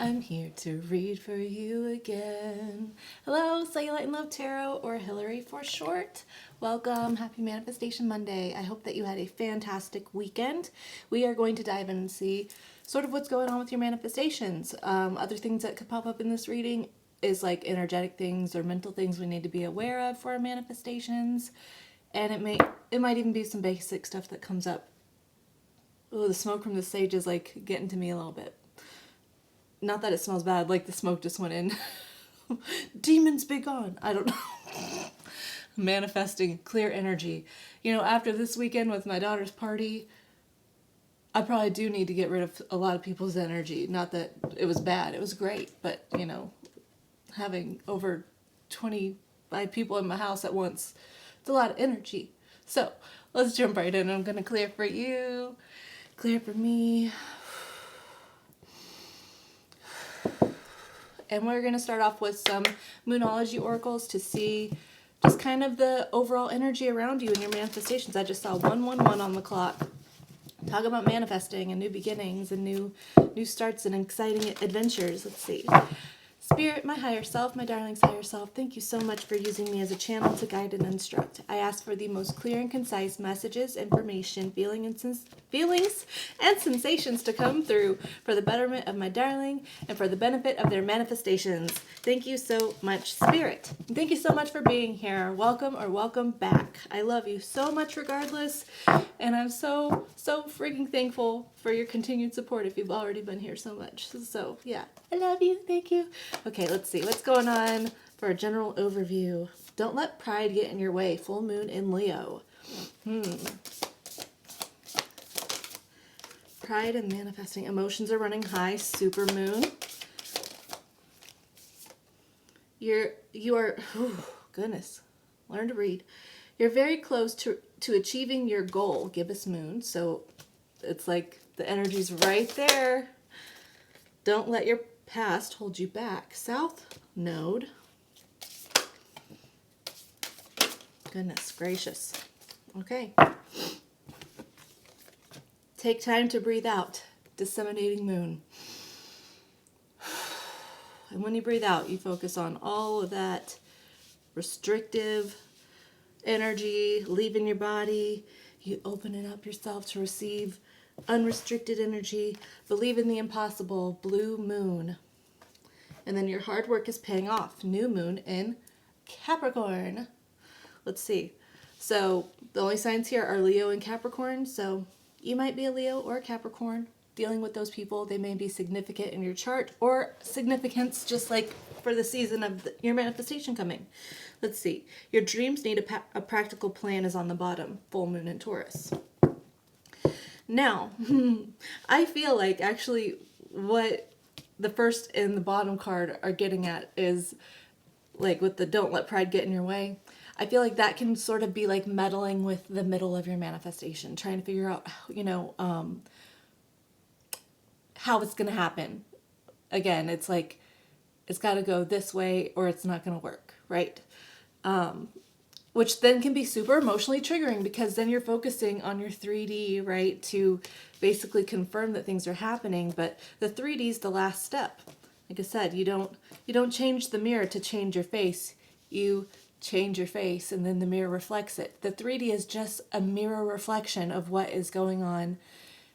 I'm here to read for you again. Hello, Cellulite and Love Tarot, or Hillary for short. Welcome. Happy Manifestation Monday. I hope that you had a fantastic weekend. We are going to dive in and see sort of what's going on with your manifestations. Other things that could pop up in this reading is like energetic things or mental things we need to be aware of for our manifestations. And it might even be some basic stuff that comes up. Oh, the smoke from the sage is like getting to me a little bit. Not that it smells bad, like the smoke just went in. Demons be gone. I don't know. Manifesting clear energy. You know, after this weekend with my daughter's party, I probably do need to get rid of a lot of people's energy. Not that it was bad, it was great. But, you know, having over 25 people in my house at once, it's a lot of energy. So, let's jump right in. I'm going to clear for you, clear for me. And we're going to start off with some Moonology oracles to see just kind of the overall energy around you and your manifestations. I just saw 111 on the clock. Talk about manifesting and new beginnings and new starts and exciting adventures. Let's see. Spirit, my higher self, my darling's higher self, thank you so much for using me as a channel to guide and instruct. I ask for the most clear and concise messages, information, feelings, and sensations to come through for the betterment of my darling and for the benefit of their manifestations. Thank you so much, Spirit. Thank you so much for being here. Welcome or welcome back. I love you so much regardless, and I'm so freaking thankful for your continued support if you've already been here so much. So, yeah, I love you. Thank you. Okay, let's see what's going on for a general overview. Don't let pride get in your way. Full moon in Leo. Pride and manifesting. Emotions are running high. Super moon. You are, goodness, learn to read. You're very close to achieving your goal. Gibbous moon. So it's like the energy's right there. Don't let your past hold you back. South node. Goodness gracious. Okay. Take time to breathe out. Disseminating moon. And when you breathe out, you focus on all of that restrictive energy leaving your body. You open it up yourself to receive unrestricted energy. Believe in the impossible. Blue moon. And then your hard work is paying off. New moon in Capricorn. Let's see. So the only signs here are Leo and Capricorn. So you might be a Leo or a Capricorn dealing with those people. They may be significant in your chart or significance just like for the season of your manifestation coming. Let's see. Your dreams need a practical plan is on the bottom. Full moon in Taurus. Now, I feel like actually what the first and the bottom card are getting at is like with the don't let pride get in your way. I feel like that can sort of be like meddling with the middle of your manifestation, trying to figure out, you know, how it's going to happen. Again, it's like it's got to go this way or it's not going to work, right? Which then can be super emotionally triggering because then you're focusing on your 3D, right, to basically confirm that things are happening. But the 3D is the last step. Like I said, you don't change the mirror to change your face. You change your face and then the mirror reflects it. The 3D is just a mirror reflection of what is going on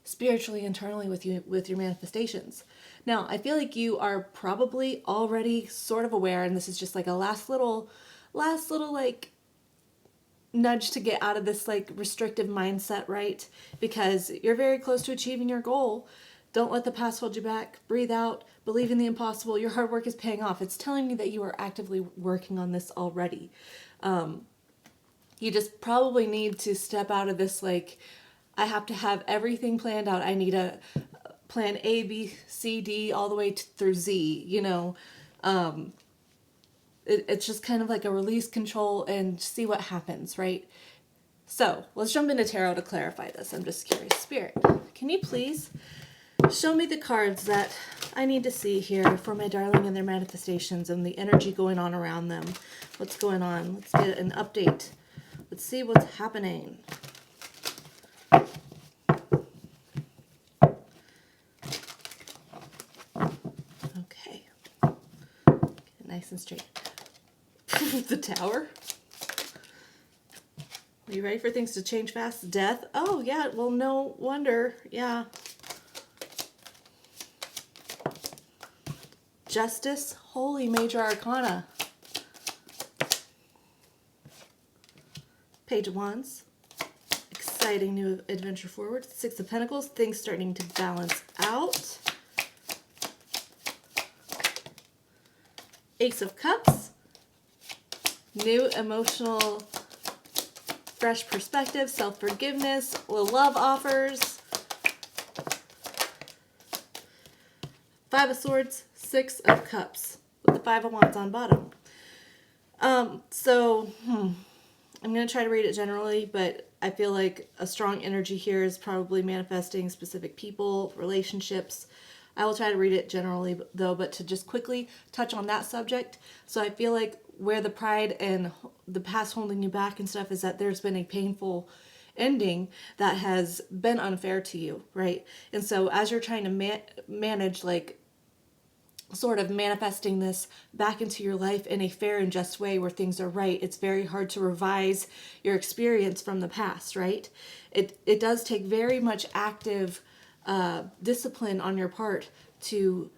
spiritually, internally with you, with your manifestations. Now, I feel like you are probably already sort of aware, and this is just like a last little like nudge to get out of this like restrictive mindset, right? Because you're very close to achieving your goal. Don't let the past hold you back. Breathe out. Believe in the impossible. Your hard work is paying off. It's telling you that you are actively working on this already. You just probably need to step out of this like, I have to have everything planned out. I need a plan A, B, C, D, all the way through Z, you know. It's just kind of like a release control and see what happens, right? So let's jump into tarot to clarify this. I'm just curious. Spirit, can you please show me the cards that I need to see here for my darling and their manifestations and the energy going on around them? What's going on? Let's get an update. Let's see what's happening. nice and straight. The Tower. Are you ready for things to change fast? Death. Oh, yeah. Well, no wonder. Yeah. Justice. Holy Major Arcana. Page of Wands. Exciting new adventure forward. Six of Pentacles. Things starting to balance out. Ace of Cups. New emotional, fresh perspective, self-forgiveness, love offers. Five of Swords, Six of Cups, with the Five of Wands on bottom. I'm going to try to read it generally, but I feel like a strong energy here is probably manifesting specific people, relationships. I will try to read it generally, though, but to just quickly touch on that subject. So I feel like where the pride and the past holding you back and stuff is that there's been a painful ending that has been unfair to you, right? And so as you're trying to manage, like, sort of manifesting this back into your life in a fair and just way where things are right, it's very hard to revise your experience from the past, right? It does take very much active discipline on your part to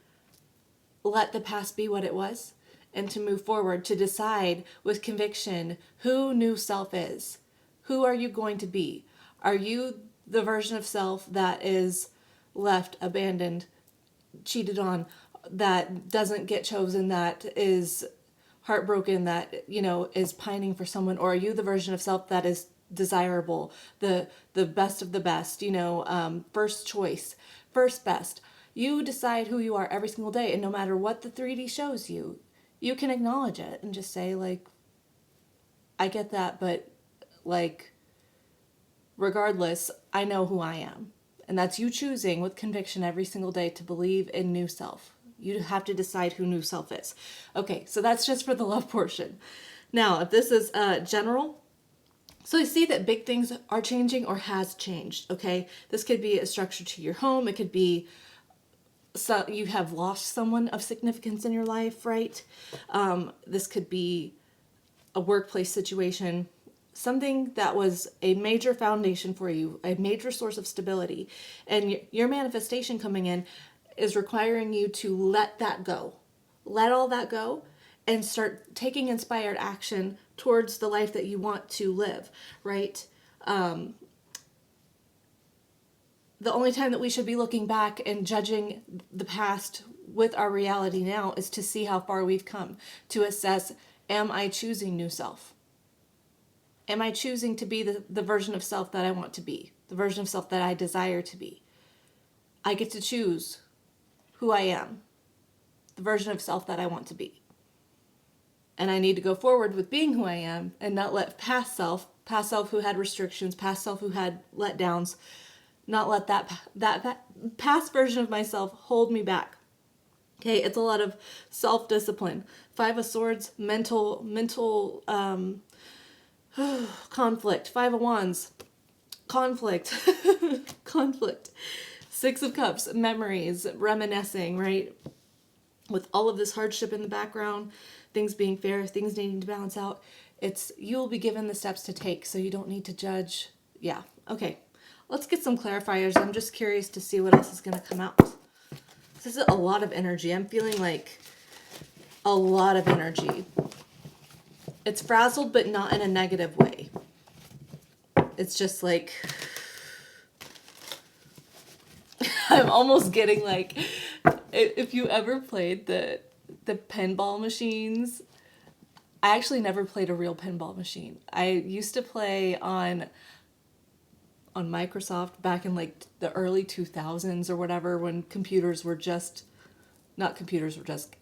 let the past be what it was and to move forward, to decide with conviction who new self is. Who are you going to be? Are you the version of self that is left, abandoned, cheated on, that doesn't get chosen, that is heartbroken, that, you know, is pining for someone? Or are you the version of self that is desirable, the best of the best, you know, first choice, first best? You decide who you are every single day, and no matter what the 3D shows you, you can acknowledge it and just say, like, I get that, but, like, regardless, I know who I am. And that's you choosing with conviction every single day to believe in new self. You have to decide who new self is. Okay, so that's just for the love portion. Now, if this is general, so I see that big things are changing or has changed, okay? This could be a structure to your home. It could be so you have lost someone of significance in your life, right? This could be a workplace situation, something that was a major foundation for you, a major source of stability. And your manifestation coming in is requiring you to let that go. Let all that go and start taking inspired action towards the life that you want to live, right? The only time that we should be looking back and judging the past with our reality now is to see how far we've come, to assess, am I choosing new self? Am I choosing to be the version of self that I want to be, the version of self that I desire to be? I get to choose who I am, the version of self that I want to be. And I need to go forward with being who I am and not let past self who had restrictions, past self who had letdowns, not let that past version of myself hold me back. Okay, it's a lot of self-discipline. Five of Swords, mental conflict. Five of Wands, conflict. Conflict. Six of Cups, memories, reminiscing, right? With all of this hardship in the background, things being fair, things needing to balance out, you'll be given the steps to take, so you don't need to judge. Yeah, okay. Let's get some clarifiers. I'm just curious to see what else is going to come out. This is a lot of energy. I'm feeling like a lot of energy. It's frazzled, but not in a negative way. It's just like, I'm almost getting like, if you ever played the pinball machines, I actually never played a real pinball machine. I used to play on Microsoft back in like the early 2000s or whatever, when computers were just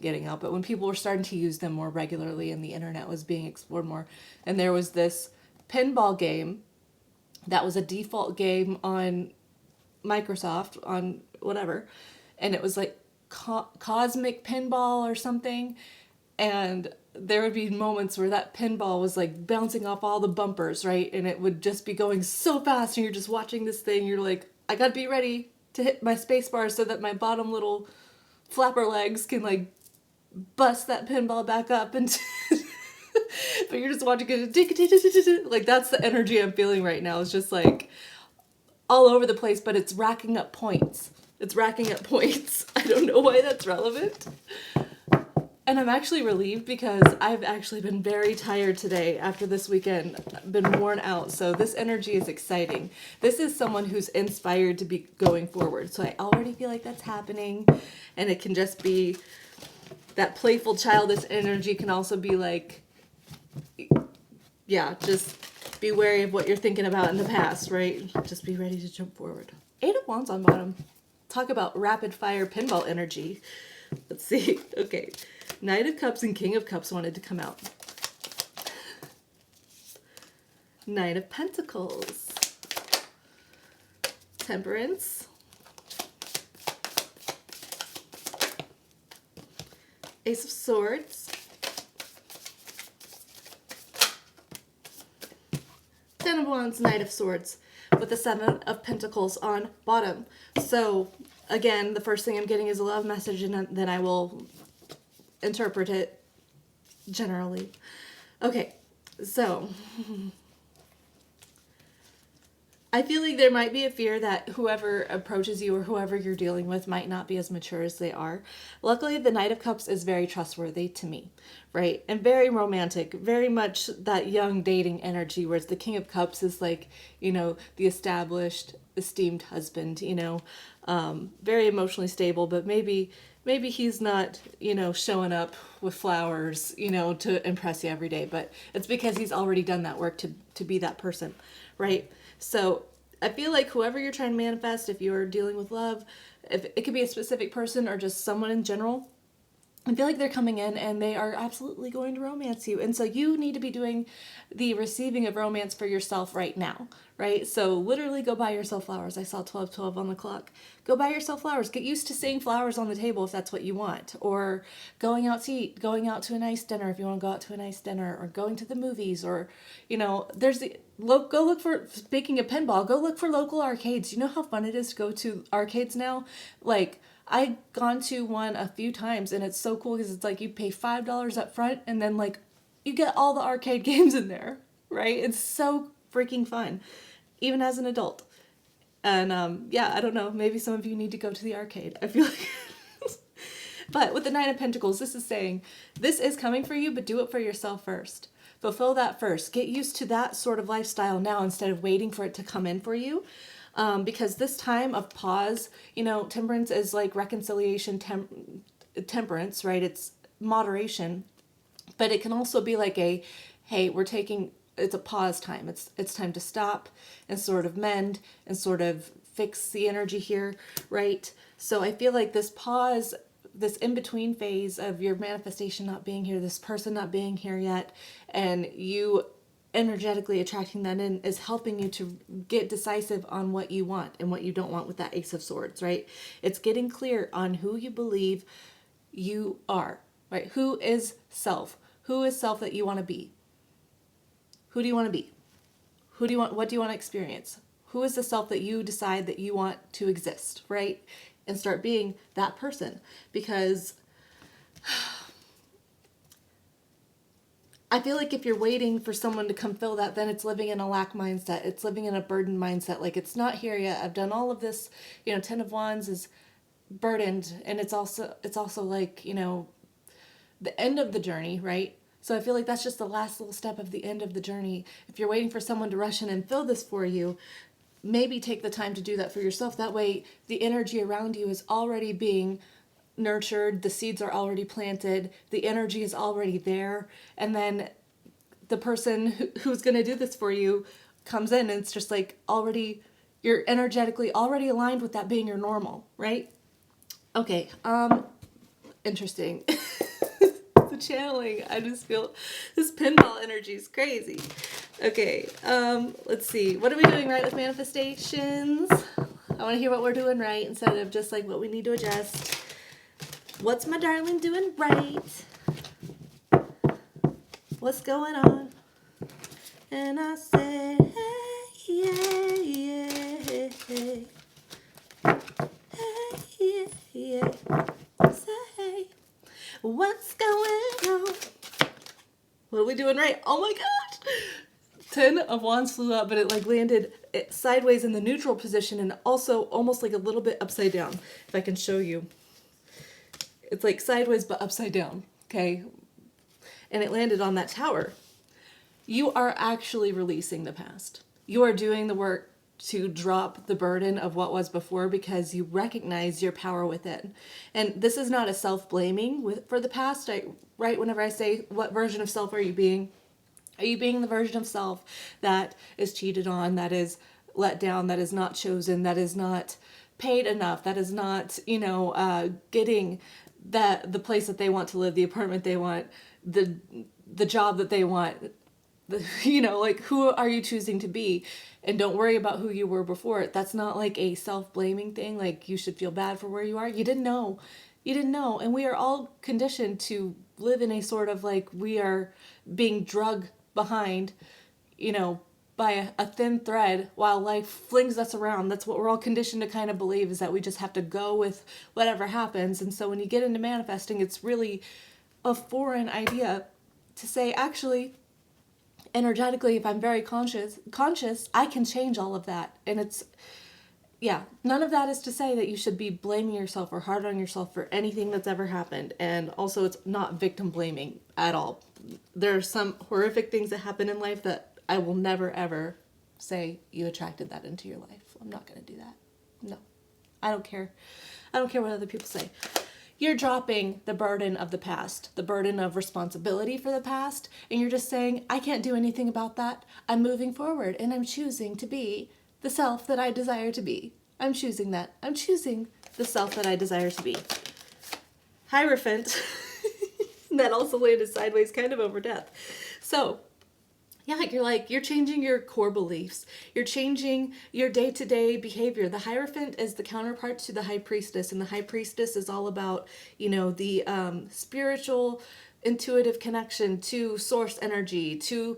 getting out, but when people were starting to use them more regularly and the internet was being explored more. And there was this pinball game that was a default game on Microsoft, on whatever, and it was like Cosmic Pinball or something. And there would be moments where that pinball was like bouncing off all the bumpers, right? And it would just be going so fast, and you're just watching this thing. You're like, I gotta be ready to hit my space bar so that my bottom little flapper legs can like bust that pinball back up and but you're just watching it like that's the energy I'm feeling right now. It's just like all over the place, but it's racking up points. It's racking up points. I don't know why that's relevant. And I'm actually relieved because I've actually been very tired today after this weekend. I've been worn out. So this energy is exciting. This is someone who's inspired to be going forward. So I already feel like that's happening. And it can just be that playful, childish energy can also be like, yeah, just be wary of what you're thinking about in the past, right? Just be ready to jump forward. 8 of Wands on bottom. Talk about rapid fire pinball energy. Let's see. Okay. Knight of Cups and King of Cups wanted to come out. Knight of Pentacles. Temperance. Ace of Swords. Ten of Wands, Knight of Swords, with the Seven of Pentacles on bottom. So, again, the first thing I'm getting is a love message, and then I will interpret it generally. Okay, so I feel like there might be a fear that whoever approaches you or whoever you're dealing with might not be as mature as they are. Luckily, the Knight of Cups is very trustworthy to me, right? And very romantic, very much that young dating energy, whereas the King of Cups is like, you know, the established, esteemed husband, you know, very emotionally stable, but maybe he's not, you know, showing up with flowers, you know, to impress you every day, but it's because he's already done that work to be that person, right? So I feel like whoever you're trying to manifest, if you're dealing with love, if it could be a specific person or just someone in general, I feel like they're coming in and they are absolutely going to romance you. And so you need to be doing the receiving of romance for yourself right now, right? So literally go buy yourself flowers. I saw 12:12 on the clock. Go buy yourself flowers. Get used to seeing flowers on the table if that's what you want. Or going out to eat, going out to a nice dinner if you want to go out to a nice dinner, or going to the movies, or, you know, go look for, speaking of pinball, go look for local arcades. You know how fun it is to go to arcades now? Like, I've gone to one a few times and it's so cool because it's like you pay $5 up front and then like you get all the arcade games in there, right? It's so freaking fun, even as an adult. And yeah, I don't know, maybe some of you need to go to the arcade. I feel like but with the Nine of Pentacles, this is saying this is coming for you, but do it for yourself first. Fulfill that first. Get used to that sort of lifestyle now instead of waiting for it to come in for you. Because this time of pause, you know, temperance is like reconciliation, temperance, right? It's moderation, but it can also be like a, hey, it's a pause time. It's time to stop and sort of mend and sort of fix the energy here, right? So I feel like this pause, this in-between phase of your manifestation not being here, this person not being here yet, and you energetically attracting that in is helping you to get decisive on what you want and what you don't want with that Ace of Swords, right? It's getting clear on who you believe you are, right? Who is self? Who is self that you want to be? Who do you want to be? What do you want to experience? Who is the self that you decide that you want to exist, right? And start being that person, because I feel like if you're waiting for someone to come fill that, then it's living in a lack mindset. It's living in a burden mindset. Like, it's not here yet. I've done all of this. You know, 10 of Wands is burdened, and it's also like, you know, the end of the journey, right? So I feel like that's just the last little step of the end of the journey. If you're waiting for someone to rush in and fill this for you, maybe take the time to do that for yourself. That way the energy around you is already being nurtured, the seeds are already planted, the energy is already there, and then the person who's going to do this for you comes in and it's just like already, you're energetically already aligned with that being your normal, right? Okay, interesting. The channeling, I just feel this pinball energy is crazy. Okay, let's see, what are we doing right with manifestations? I want to hear what we're doing right instead of just like what we need to adjust. What's my darling doing right? What's going on? And I said, hey, yeah, yeah, hey, hey, yeah, yeah. Say, what What's going on? What are we doing right? Oh my gosh. 10 of Wands flew up, but it like landed sideways in the neutral position and also almost like a little bit upside down. If I can show you. It's like sideways but upside down, okay? And it landed on that tower. You are actually releasing the past. You are doing the work to drop the burden of what was before because you recognize your power within. And this is not a self-blaming for the past. Right whenever I say, what version of self are you being? Are you being the version of self that is cheated on, that is let down, that is not chosen, that is not paid enough, that is not, getting the place that they want to live, the apartment they want, the job that they want, like who are you choosing to be? And don't worry about who you were before. That's not like a self-blaming thing. Like you should feel bad for where you are. You didn't know. And we are all conditioned to live in a sort of like we are being drugged behind, by a thin thread while life flings us around. That's what we're all conditioned to kind of believe, is that we just have to go with whatever happens. And so when you get into manifesting, it's really a foreign idea to say, actually, energetically, if I'm very conscious, I can change all of that. And none of that is to say that you should be blaming yourself or hard on yourself for anything that's ever happened. And also, it's not victim blaming at all. There are some horrific things that happen in life that I will never, ever say you attracted that into your life. I'm not going to do that. No, I don't care. I don't care what other people say. You're dropping the burden of the past, the burden of responsibility for the past, and you're just saying, I can't do anything about that. I'm moving forward, and I'm choosing to be the self that I desire to be. I'm choosing that. I'm choosing the self that I desire to be. Hierophant, that also landed sideways kind of over death. So, you're changing your core beliefs. You're changing your day-to-day behavior. The Hierophant is the counterpart to the High Priestess, and the High Priestess is all about, the spiritual, intuitive connection to source energy, to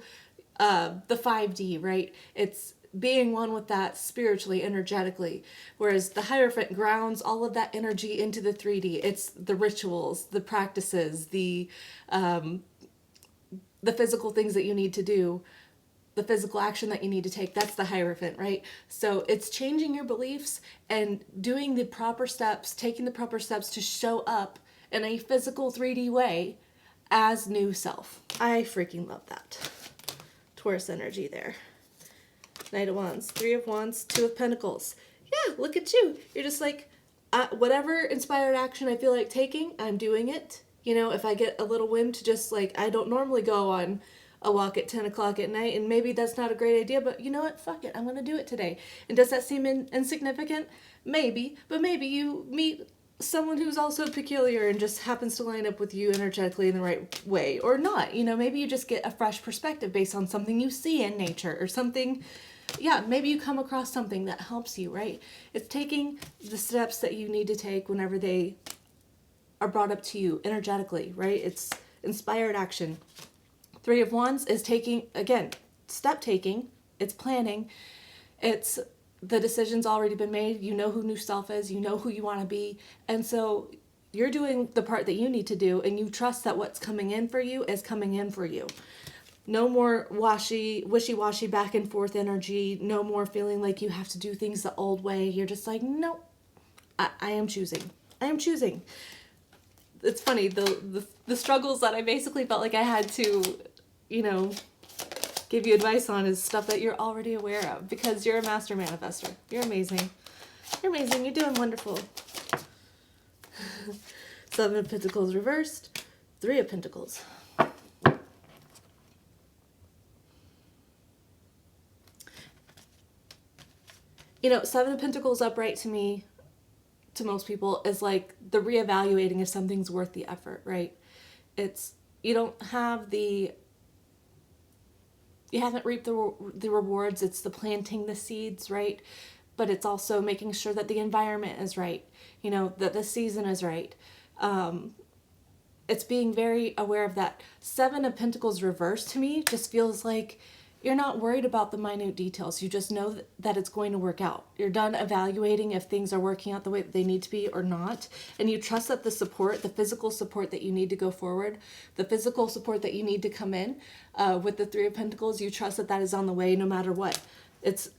the 5D, right? It's being one with that spiritually, energetically. Whereas the Hierophant grounds all of that energy into the 3D. It's the rituals, the practices, the physical things that you need to do, the physical action that you need to take. That's the Hierophant, right? So it's changing your beliefs and doing the proper steps, taking the proper steps to show up in a physical 3D way as new self. I freaking love that. Taurus energy there. Knight of Wands, 3 of Wands, 2 of Pentacles. Yeah, look at you. You're just like, whatever inspired action I feel like taking, I'm doing it. If I get a little whim to just I don't normally go on a walk at 10 o'clock at night, and maybe that's not a great idea, but you know what? Fuck it. I'm going to do it today. And does that seem insignificant? Maybe. But maybe you meet someone who's also peculiar and just happens to line up with you energetically in the right way, or not. Maybe you just get a fresh perspective based on something you see in nature or something. Yeah, maybe you come across something that helps you, right? It's taking the steps that you need to take whenever they are brought up to you energetically, right? It's inspired action. 3 of Wands is taking, again, step taking. It's planning. It's the decision's already been made. You know who new self is. You know who you want to be. And so you're doing the part that you need to do, and you trust that what's coming in for you is coming in for you. No more wishy-washy back and forth energy. No more feeling like you have to do things the old way. You're just like, no, I am choosing. I am choosing. It's funny, the struggles that I basically felt like I had to, give you advice on is stuff that you're already aware of, because you're a master manifestor. You're amazing. You're amazing. You're doing wonderful. 7 of Pentacles reversed. 3 of Pentacles. Seven of Pentacles upright to me, to most people, is like the reevaluating if something's worth the effort, right? It's, you haven't reaped the rewards. It's the planting the seeds, right? But it's also making sure that the environment is right, that the season is right. It's being very aware of that. 7 of Pentacles reversed to me just feels like You're not worried about the minute details. You just know that it's going to work out. You're done evaluating if things are working out the way that they need to be or not. And you trust that the support, the physical support that you need to go forward, the physical support that you need to come in with the Three of Pentacles, you trust that that is on the way no matter what. It's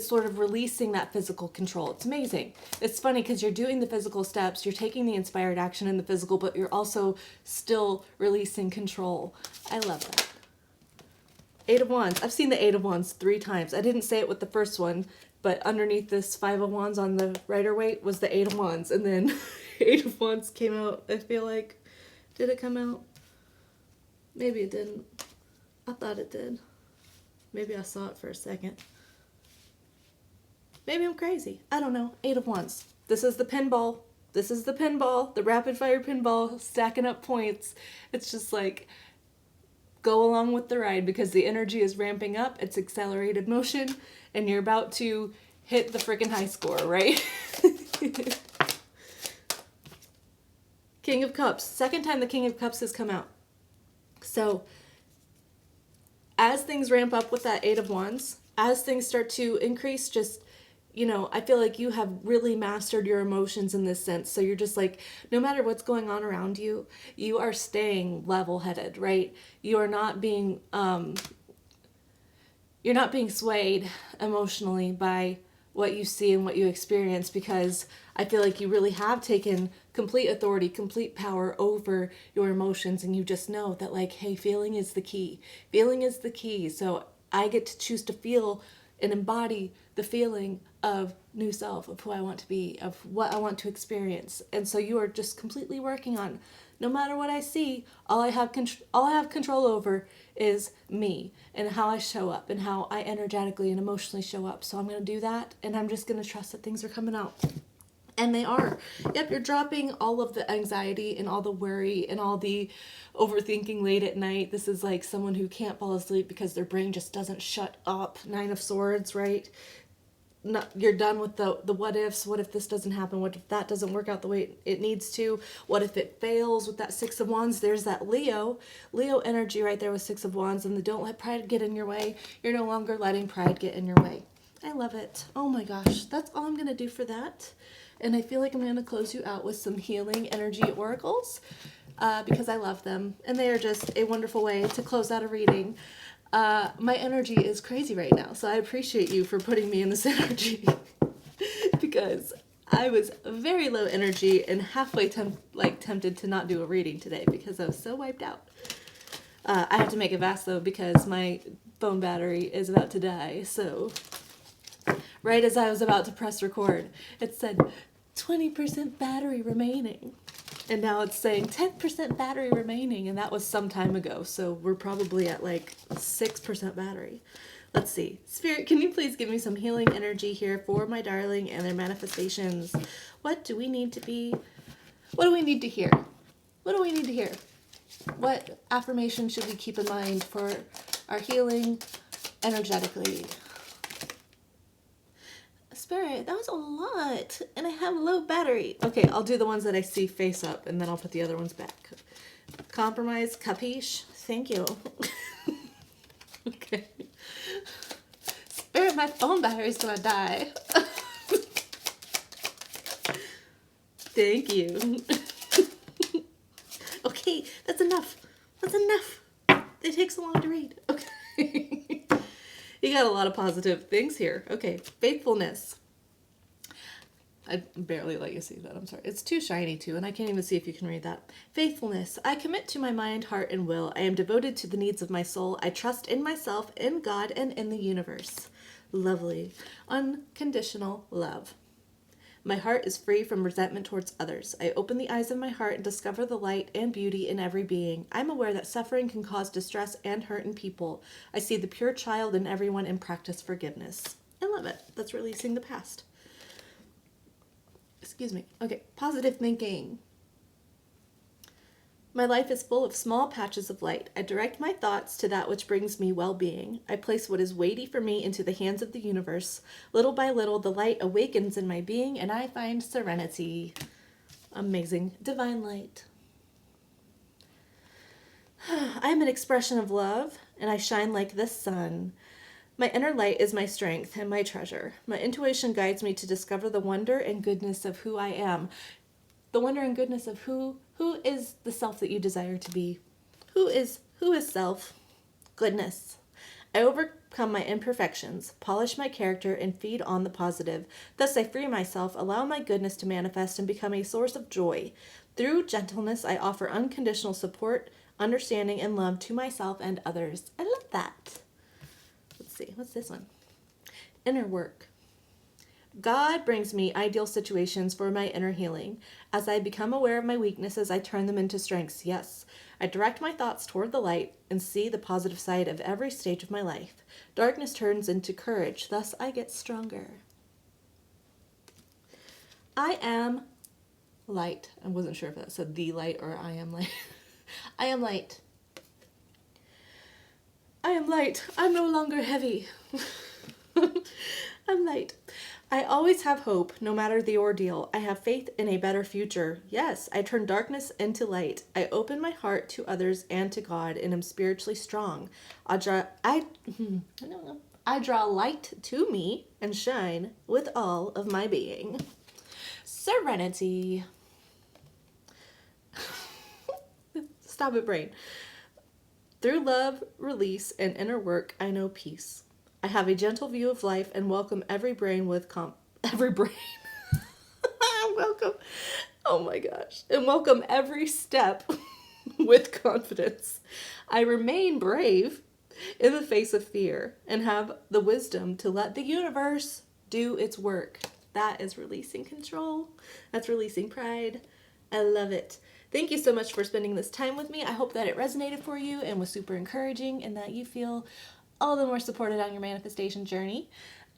sort of releasing that physical control. It's amazing. It's funny because you're doing the physical steps, you're taking the inspired action in the physical, but you're also still releasing control. I love that. Eight of Wands. I've seen the Eight of Wands 3 times. I didn't say it with the first one, but underneath this Five of Wands on the Rider-Waite was the Eight of Wands. And then Eight of Wands came out, I feel like. Did it come out? Maybe it didn't. I thought it did. Maybe I saw it for a second. Maybe I'm crazy. I don't know. Eight of Wands. This is the pinball. This is the pinball. The rapid fire pinball. Stacking up points. It's just like, go along with the ride because the energy is ramping up. It's accelerated motion. And you're about to hit the freaking high score, right? King of Cups. Second time the King of Cups has come out. So, as things ramp up with that Eight of Wands, as things start to increase, just, you know, I feel like you have really mastered your emotions in this sense. So you're just like, no matter what's going on around you, you are staying level-headed, right? You are not being, you're not being swayed emotionally by what you see and what you experience, because I feel like you really have taken complete authority, complete power over your emotions, and you just know that, like, hey, feeling is the key. Feeling is the key. So I get to choose to feel and embody the feeling of new self, of who I want to be, of what I want to experience. And so you are just completely working on, no matter what I see, all I have control over is me and how I show up and how I energetically and emotionally show up. So I'm going to do that, and I'm just going to trust that things are coming out. And they are. Yep, you're dropping all of the anxiety and all the worry and all the overthinking late at night. This is like someone who can't fall asleep because their brain just doesn't shut up. Nine of Swords, right? You're done with the what ifs. What if this doesn't happen? What if that doesn't work out the way it needs to? What if it fails with that Six of Wands? There's that Leo energy right there with Six of Wands, and the don't let pride get in your way. You're no longer letting pride get in your way. I love it. Oh my gosh. That's all I'm going to do for that. And I feel like I'm going to close you out with some healing energy oracles because I love them. And they are just a wonderful way to close out a reading. My energy is crazy right now, so I appreciate you for putting me in this energy because I was very low energy and halfway tempted to not do a reading today because I was so wiped out. I have to make it fast though because my phone battery is about to die. So right as I was about to press record, it said 20% battery remaining. And now it's saying 10% battery remaining, and that was some time ago. So we're probably at like 6% battery. Let's see. Spirit, can you please give me some healing energy here for my darling and their manifestations? What do we need to be? What do we need to hear? What do we need to hear? What affirmation should we keep in mind for our healing energetically? Spirit, that was a lot, and I have low battery. Okay, I'll do the ones that I see face up, and then I'll put the other ones back. Compromise, capiche? Thank you. Okay. Spirit, my phone battery's gonna die. Thank you. Okay, that's enough. That's enough. It takes so long to read. Okay. You got a lot of positive things here. Okay, faithfulness. I barely let you see that. I'm sorry. It's too shiny too, and I can't even see if you can read that. Faithfulness. I commit to my mind, heart, and will. I am devoted to the needs of my soul. I trust in myself, in God, and in the universe. Lovely. Unconditional love. My heart is free from resentment towards others. I open the eyes of my heart and discover the light and beauty in every being. I'm aware that suffering can cause distress and hurt in people. I see the pure child in everyone and practice forgiveness. I love it. That's releasing the past. Excuse me. Okay, positive thinking. My life is full of small patches of light. I direct my thoughts to that which brings me well-being. I place what is weighty for me into the hands of the universe. Little by little, the light awakens in my being, and I find serenity. Amazing. Divine light. I am an expression of love, and I shine like the sun. My inner light is my strength and my treasure. My intuition guides me to discover the wonder and goodness of who I am. The wonder and goodness of who is the self that you desire to be. Who is self? Goodness. I overcome my imperfections, polish my character, and feed on the positive. Thus I free myself, allow my goodness to manifest, and become a source of joy. Through gentleness, I offer unconditional support, understanding, and love to myself and others. I love that. Let's see, what's this one? Inner work. God brings me ideal situations for my inner healing. As I become aware of my weaknesses, I turn them into strengths. Yes, I direct my thoughts toward the light and see the positive side of every stage of my life. Darkness turns into courage. Thus, I get stronger. I am light. I wasn't sure if that said the light or I am light. I am light. I am light. I'm no longer heavy. I'm light. I always have hope, no matter the ordeal. I have faith in a better future. Yes, I turn darkness into light. I open my heart to others and to God, and am spiritually strong. I draw light to me and shine with all of my being. Serenity. Stop it, brain. Through love, release, and inner work, I know peace. I have a gentle view of life and welcome every brain with every brain. Welcome. Oh my gosh. And welcome every step with confidence. I remain brave in the face of fear and have the wisdom to let the universe do its work. That is releasing control. That's releasing pride. I love it. Thank you so much for spending this time with me. I hope that it resonated for you and was super encouraging and that you feel all the more supported on your manifestation journey.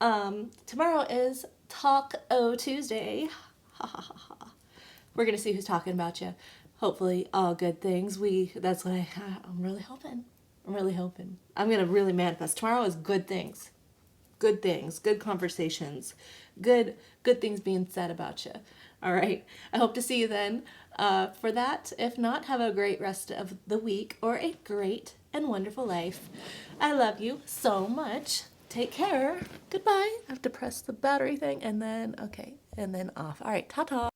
Tomorrow is Talk-O Tuesday. Ha ha ha ha. We're going to see who's talking about you. Hopefully all good things. That's what I'm really hoping. I'm going to really manifest. Tomorrow is good things. Good things, good conversations, good things being said about you. All right. I hope to see you then for that. If not, have a great rest of the week or a great and wonderful life. I love you so much. Take care. Goodbye. I have to press the battery thing and then, okay, and then off. All right. Ta-ta.